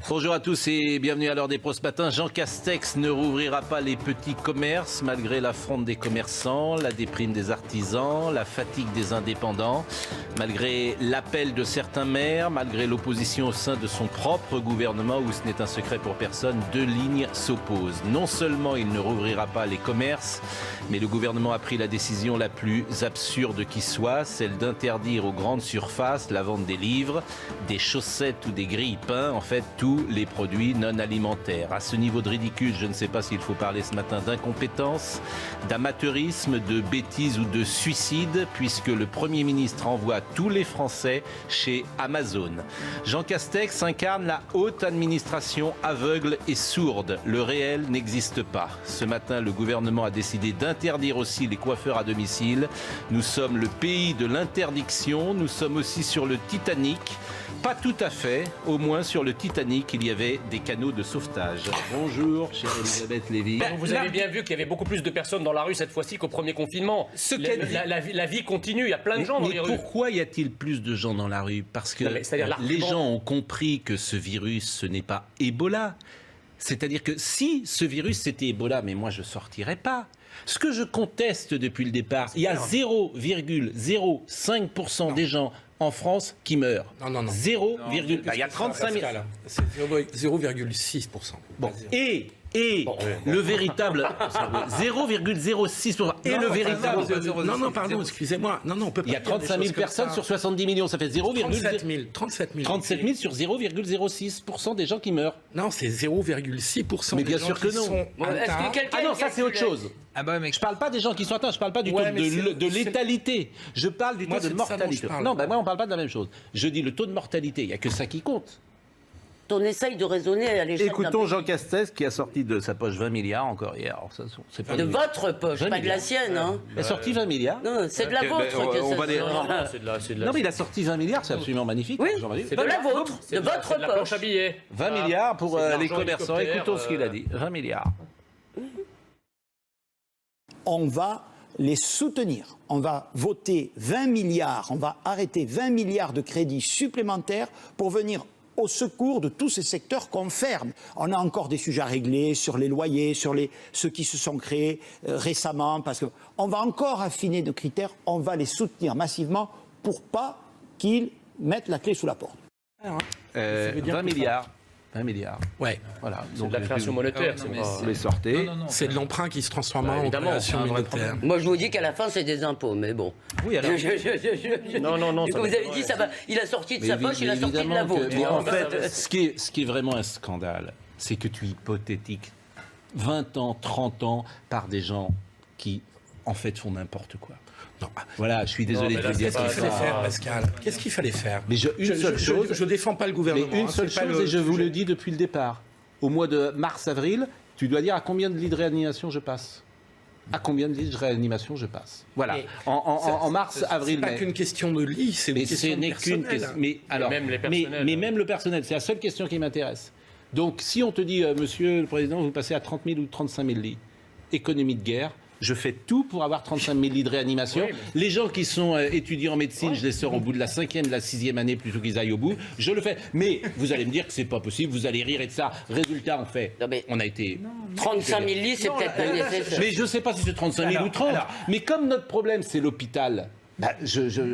Bonjour à tous et bienvenue à l'heure des pros ce matin. Jean Castex ne rouvrira pas les petits commerces malgré la fronde des commerçants, la déprime des artisans, la fatigue des indépendants, malgré l'appel de certains maires, malgré l'opposition au sein de son propre gouvernement où ce n'est un secret pour personne, deux lignes s'opposent. Non seulement il ne rouvrira pas les commerces, mais le gouvernement a pris la décision la plus absurde qui soit, celle d'interdire aux grandes surfaces la vente des livres, des chaussettes ou des grille-pains, en fait tous les produits non alimentaires. À ce niveau de ridicule, je ne sais pas s'il faut parler ce matin d'incompétence, d'amateurisme, de bêtises ou de suicide, puisque le Premier ministre envoie tous les Français chez Amazon. Jean Castex incarne la haute administration aveugle et sourde. Le réel n'existe pas. Ce matin, le gouvernement a décidé d'interdire aussi les coiffeurs à domicile. Nous sommes le pays de l'interdiction. Nous sommes aussi sur le Titanic. Pas tout à fait, au moins sur le Titanic, il y avait des canaux de sauvetage. Bonjour, chère Elisabeth Lévy. Vous avez bien vu qu'il y avait beaucoup plus de personnes dans la rue cette fois-ci qu'au premier confinement. La vie continue, il y a plein de gens dans les rues. Mais pourquoi y a-t-il plus de gens dans la rue? Parce que les gens ont compris que ce virus, ce n'est pas Ebola. C'est-à-dire que si ce virus c'était Ebola, mais moi je ne sortirais pas. Ce que je conteste depuis le départ, il y a 0,05% des gens en France qui meurent. Non. 0, il y a 35 000. C'est 0,6%. Bon. Et le véritable 0,06%. Et le véritable. Non, pardon, excusez-moi. Non, on peut pas. Il y a 35 000 personnes sur 70 millions, ça fait 37 000. 37 000 sur 0,06% des gens qui meurent. Non, c'est 0,6%. Mais bien sûr que non. Ah non, ça c'est autre chose. Ah bah, mais je parle pas des gens qui sont atteints, je parle pas du taux de létalité. Je parle du taux de mortalité. Non, moi on parle pas de la même chose. Je dis le taux de mortalité, il y a que ça qui compte. On essaye de raisonner à l'échelle. Écoutons Jean Castex qui a sorti de sa poche 20 milliards encore hier. Alors, ça, c'est pas de votre poche, pas de la sienne. Hein. Il a sorti 20 milliards. Non, c'est de la vôtre que ça Non, mais il a sorti 20 milliards, c'est absolument magnifique. Oui, c'est de la vôtre, de votre poche. La planche à billets. 20 milliards pour les commerçants. Écoutons ce qu'il a dit. 20 milliards. On va les soutenir. On va voter 20 milliards, on va arrêter 20 milliards de crédits supplémentaires pour venir au secours de tous ces secteurs qu'on ferme. On a encore des sujets à régler sur les loyers, sur ceux qui se sont créés récemment, parce qu'on va encore affiner nos critères, on va les soutenir massivement pour pas qu'ils mettent la clé sous la porte. 20 milliards. 20 milliards. Ouais. Voilà. Donc la création monétaire. Vous les sortez. C'est de l'emprunt qui se transforme en création monétaire. Moi, je vous dis qu'à la fin, c'est des impôts, mais bon. Oui, alors. Non. Vous avez dit, ça va. Il a sorti de sa poche, il a sorti de la vôtre. En fait, ce qui est vraiment un scandale, c'est que tu hypothétiques 20 ans, 30 ans par des gens qui, en fait, font n'importe quoi. Non. Voilà, je suis désolé de vous dire ça. Qu'est-ce qu'il fallait faire, Pascal? Qu'est-ce qu'il fallait faire? Mais une seule chose. Je défends pas le gouvernement. Mais une seule chose, et je vous le dis depuis le départ. Au mois de mars-avril, tu dois dire à combien de lits de réanimation je passe. À combien de lits de réanimation je passe. Voilà. En mars, avril, mai. C'est pas qu'une question de lit, c'est une question de personnel. Mais même le personnel, c'est la seule question qui m'intéresse. Donc, si on te dit, monsieur le président, vous passez à 30 000 ou 35 000 lits, économie de guerre. Je fais tout pour avoir 35 000 lits de réanimation. Oui, les gens qui sont étudiants en médecine, je les sors au bout de la 5e, de la 6e année plutôt qu'ils aillent au bout. Je le fais. Mais vous allez me dire que c'est pas possible, vous allez rire et de ça. Résultat, on a été... 35 000 lits, c'est peut-être pas nécessaire. Mais je ne sais pas si c'est 35 000 ou 30. Mais comme notre problème, c'est l'hôpital...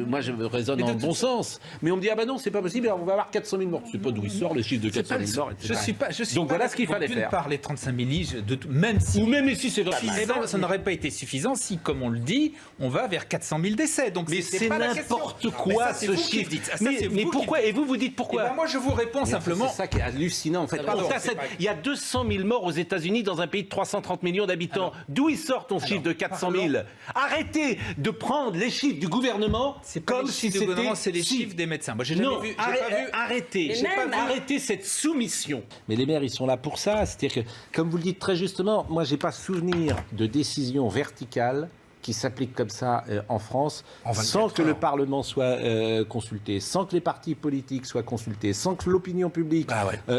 moi, je raisonne en bon sens. Mais on me dit, ah ben non, c'est pas possible, on va avoir 400 000 morts. Je ne sais pas d'où il sort le chiffre de 400 000 morts, etc. Donc voilà ce qu'il fallait faire. D'une part, les 35 000 lits, même si c'est suffisant, ça n'aurait pas été suffisant si, comme on le dit, on va vers 400 000 décès. Donc mais c'est n'importe quoi ce chiffre. Mais pourquoi? Et vous dites pourquoi? Moi, je vous réponds simplement. C'est ça qui est hallucinant, en fait. Il y a 200 000 morts aux États-Unis dans un pays de 330 millions d'habitants. D'où il sort ton chiffre de 400 000? Arrêtez de prendre les chiffres du gouvernement comme si c'était... C'est les chiffres des médecins. Moi, j'ai jamais vu... Arrêtez cette soumission. Mais les maires, ils sont là pour ça. C'est-à-dire que, comme vous le dites très justement, moi, j'ai pas souvenir de décision verticale qui s'applique comme ça en France, sans que le Parlement soit consulté, sans que les partis politiques soient consultés, sans que l'opinion publique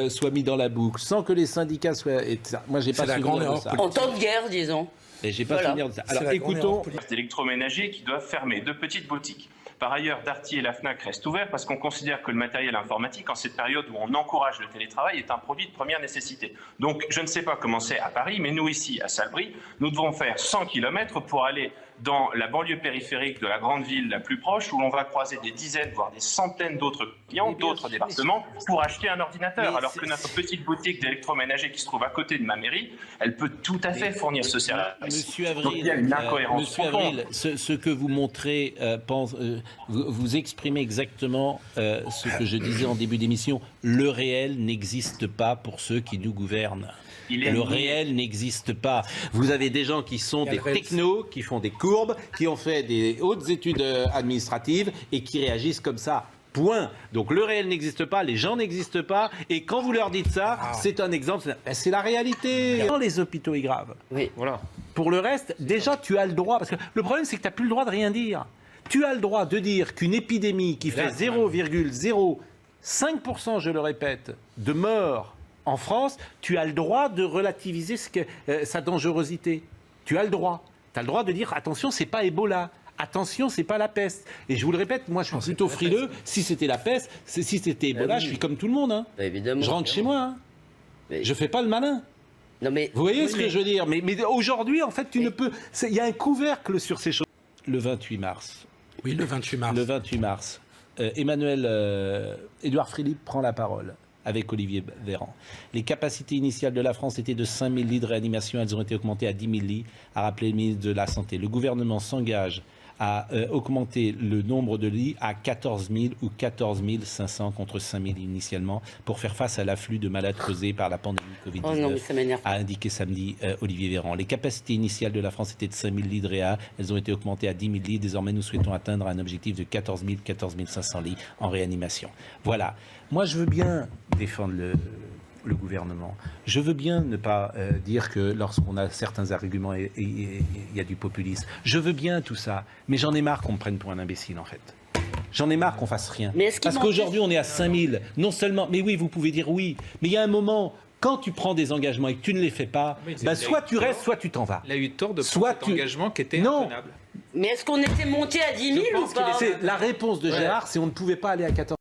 soit mise dans la boucle, sans que les syndicats soient... Moi, j'ai pas souvenir de ça. En temps de guerre, disons. Et j'ai pas souvenir de ça. Alors écoutons. Électroménagers qui doivent fermer, de petites boutiques. Par ailleurs, Darty et la FNAC restent ouverts parce qu'on considère que le matériel informatique, en cette période où on encourage le télétravail, est un produit de première nécessité. Donc, je ne sais pas comment c'est à Paris, mais nous, ici, à Salbris, nous devons faire 100 km pour aller dans la banlieue périphérique de la grande ville la plus proche, où l'on va croiser des dizaines, voire des centaines d'autres clients, d'autres départements, pour acheter un ordinateur. Alors que notre petite boutique d'électroménager qui se trouve à côté de ma mairie, elle peut tout à fait fournir ce service. Monsieur Avril, donc il y a une incohérence. Monsieur Avril, ce que vous montrez, vous exprimez exactement ce que je disais en début d'émission. Le réel n'existe pas pour ceux qui nous gouvernent. Le réel n'existe pas. Vous avez des gens qui sont des technos, qui font des courbes, qui ont fait des hautes études administratives et qui réagissent comme ça. Point. Donc le réel n'existe pas, les gens n'existent pas, et quand vous leur dites ça, c'est un exemple, c'est la réalité. Dans les hôpitaux est grave. Oui. Voilà. Pour le reste, déjà tu as le droit, parce que le problème c'est que tu n'as plus le droit de rien dire. Tu as le droit de dire qu'une épidémie qui fait 0,05%, je le répète, de morts en France, tu as le droit de relativiser sa dangerosité. Tu as le droit. Tu as le droit de dire attention, c'est pas Ebola. Attention, c'est pas la peste. Et je vous le répète, moi je suis plutôt frileux. Si c'était la peste, si c'était Ebola, je suis comme tout le monde. Hein. Évidemment, je rentre chez moi. Hein. Je fais pas le malin. Non, mais, vous voyez ce que je veux dire. Mais aujourd'hui, en fait, tu ne peux. Il y a un couvercle sur ces choses. Le 28 mars. Oui, le 28 mars. Le 28 mars. Édouard Philippe prend la parole avec Olivier Véran. Les capacités initiales de la France étaient de 5 000 lits de réanimation. Elles ont été augmentées à 10 000 lits, a rappelé le ministre de la Santé. Le gouvernement s'engage à augmenter le nombre de lits à 14 000 ou 14 500 contre 5 000 initialement pour faire face à l'afflux de malades causés par la pandémie Covid-19, a indiqué samedi Olivier Véran. Les capacités initiales de la France étaient de 5 000 lits de réa. Elles ont été augmentées à 10 000 lits. Désormais, nous souhaitons atteindre un objectif de 14 500 lits en réanimation. Voilà. Moi, je veux bien défendre le gouvernement. Je veux bien ne pas dire que lorsqu'on a certains arguments, il y a du populisme. Je veux bien tout ça, mais j'en ai marre qu'on me prenne pour un imbécile, en fait. J'en ai marre qu'on fasse rien. Parce qu'aujourd'hui, on est à 5000. Non seulement, mais oui, vous pouvez dire oui, mais il y a un moment, quand tu prends des engagements et que tu ne les fais pas, soit tu restes, soit tu t'en vas. Il a eu tort de prendre cet engagement qui était intenable. Mais est-ce qu'on était monté à 10 000 ou pas? La réponse de Gérard, c'est on ne pouvait pas aller à 14 000.